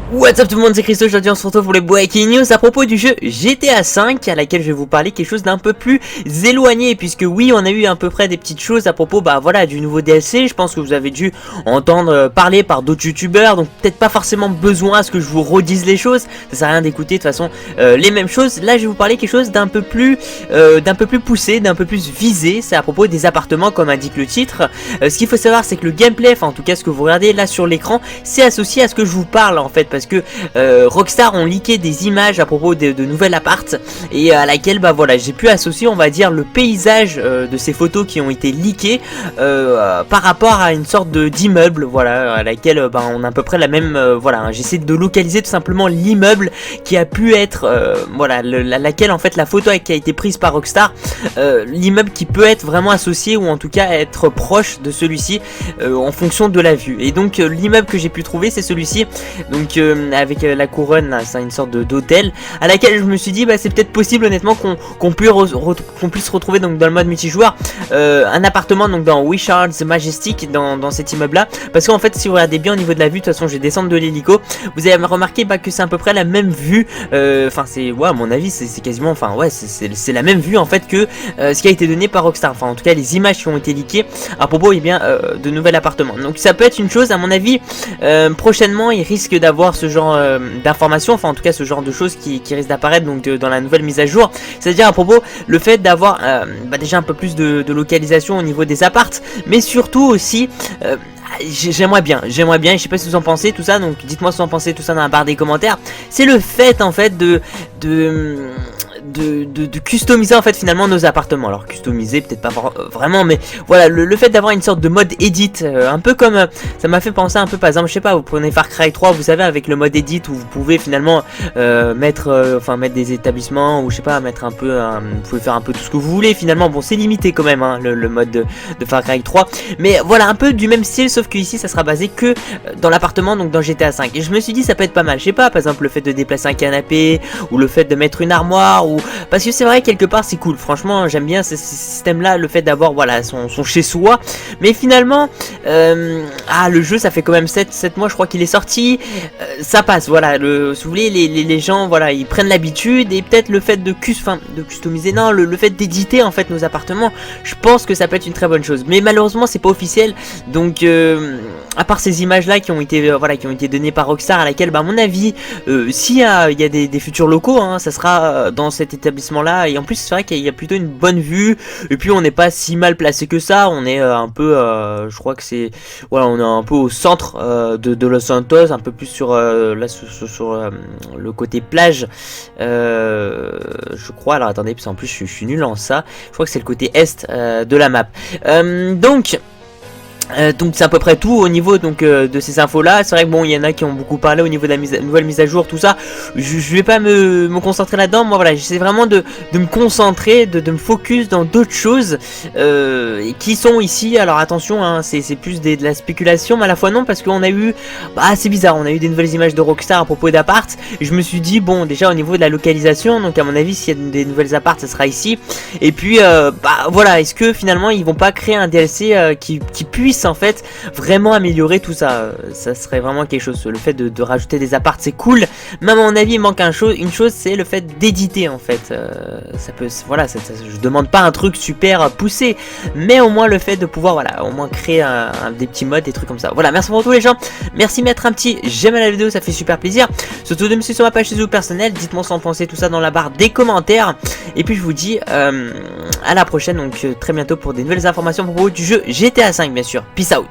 What's up tout le monde, c'est Christo, aujourd'hui on se retrouve pour les Breaking News à propos du jeu GTA V, à laquelle je vais vous parler quelque chose d'un peu plus éloigné, puisque oui, on a eu à peu près des petites choses à propos voilà, du nouveau DLC. Je pense que vous avez dû entendre parler par d'autres youtubeurs, donc peut-être pas forcément besoin à ce que je vous redise les choses, ça sert à rien d'écouter de toute façon les mêmes choses. Là je vais vous parler quelque chose d'un peu plus poussé, d'un peu plus visé, c'est à propos des appartements comme indique le titre. Ce qu'il faut savoir, c'est que le gameplay, enfin en tout cas ce que vous regardez là sur l'écran, c'est associé à ce que je vous parle en fait, parce que Rockstar ont leaké des images à propos de nouvel appart, et à laquelle voilà, j'ai pu associer, on va dire, le paysage de ces photos qui ont été leakées par rapport à une sorte d'immeuble, voilà, à laquelle on a à peu près la même, voilà, hein, j'essaie de localiser tout simplement l'immeuble qui a pu être, voilà, laquelle en fait la photo qui a été prise par Rockstar, l'immeuble qui peut être vraiment associé, ou en tout cas être proche de celui-ci en fonction de la vue. Et donc l'immeuble que j'ai pu trouver, c'est celui-ci, donc avec la couronne, c'est une sorte d'hôtel, à laquelle je me suis dit c'est peut-être possible honnêtement qu'on puisse retrouver donc dans le mode multijoueur un appartement donc dans Wishard's Majestic, dans cet immeuble là, parce qu'en fait si vous regardez bien au niveau de la vue, de toute façon je vais descendre de l'hélico, vous allez remarquer que c'est à peu près la même vue, enfin c'est, ouais, à mon avis c'est quasiment, enfin ouais, c'est la même vue en fait que ce qui a été donné par Rockstar, enfin en tout cas les images qui ont été leakées à propos de nouvel appartement. Donc ça peut être une chose, à mon avis. Prochainement ils risquent d'avoir ce genre d'informations, enfin en tout cas ce genre de choses qui risquent d'apparaître donc dans la nouvelle mise à jour, c'est à dire à propos le fait d'avoir déjà un peu plus de localisation au niveau des apparts, mais surtout aussi j'aimerais bien, je sais pas si vous en pensez tout ça, donc dites-moi si vous en pensez tout ça dans la barre des commentaires. C'est le fait en fait de customiser en fait finalement nos appartements. Alors customiser peut-être pas vraiment, mais voilà, le fait d'avoir une sorte de mode edit, un peu comme ça m'a fait penser un peu, par exemple, je sais pas, vous prenez Far Cry 3, vous savez, avec le mode edit où vous pouvez finalement mettre des établissements, ou je sais pas, mettre un peu vous pouvez faire un peu tout ce que vous voulez finalement. Bon, c'est limité quand même hein, le mode de Far Cry 3, mais voilà, un peu du même style, sauf que ici ça sera basé que dans l'appartement, donc dans GTA 5. Et je me suis dit ça peut être pas mal, je sais pas, par exemple le fait de déplacer un canapé, ou le fait de mettre une armoire, ou parce que c'est vrai, quelque part c'est cool, franchement j'aime bien ce système là, le fait d'avoir voilà son chez soi. Mais finalement le jeu ça fait quand même 7 mois je crois qu'il est sorti, ça passe, voilà, si vous voulez, les gens voilà, ils prennent l'habitude, et peut-être le fait de customiser, non, le fait d'éditer en fait nos appartements, je pense que ça peut être une très bonne chose, mais malheureusement c'est pas officiel. Donc à part ces images là qui ont été données par Rockstar, à laquelle à mon avis s'il y a des futurs locaux hein, ça sera dans cet établissement là, et en plus c'est vrai qu'il y a plutôt une bonne vue, et puis on n'est pas si mal placé que ça, on est un peu je crois que c'est, voilà, on est un peu au centre de Los Santos, un peu plus sur là sur le côté plage, je crois. Alors attendez, parce qu'en plus je suis nul en ça, je crois que c'est le côté est de la map, donc c'est à peu près tout au niveau donc de ces infos là. C'est vrai que bon, il y en a qui ont beaucoup parlé au niveau de la nouvelle mise à jour, tout ça. Je vais pas me concentrer là-dedans. Moi voilà, j'essaie vraiment de me concentrer, de me focus dans d'autres choses qui sont ici. Alors attention hein, c'est plus de la spéculation, mais à la fois non, parce qu'on a eu, c'est bizarre, on a eu des nouvelles images de Rockstar à propos d'appart, et je me suis dit bon, déjà au niveau de la localisation, donc à mon avis s'il y a des nouvelles apparts ça sera ici. Et puis voilà, est-ce que finalement ils vont pas créer un DLC qui puisse en fait vraiment améliorer tout ça, ça serait vraiment quelque chose. Le fait de rajouter des apparts c'est cool, mais à mon avis il manque une chose, c'est le fait d'éditer en fait. Ça peut, voilà, je demande pas un truc super poussé, mais au moins le fait de pouvoir, voilà, au moins créer des petits modes, des trucs comme ça. Voilà, merci pour tous les gens, merci de mettre un petit j'aime à la vidéo, ça fait super plaisir. Surtout de me suivre sur ma page Facebook personnelle, dites-moi ce que vous en pensez, tout ça dans la barre des commentaires, et puis je vous dis à la prochaine, donc très bientôt pour des nouvelles informations à propos du jeu GTA 5 bien sûr. Peace out.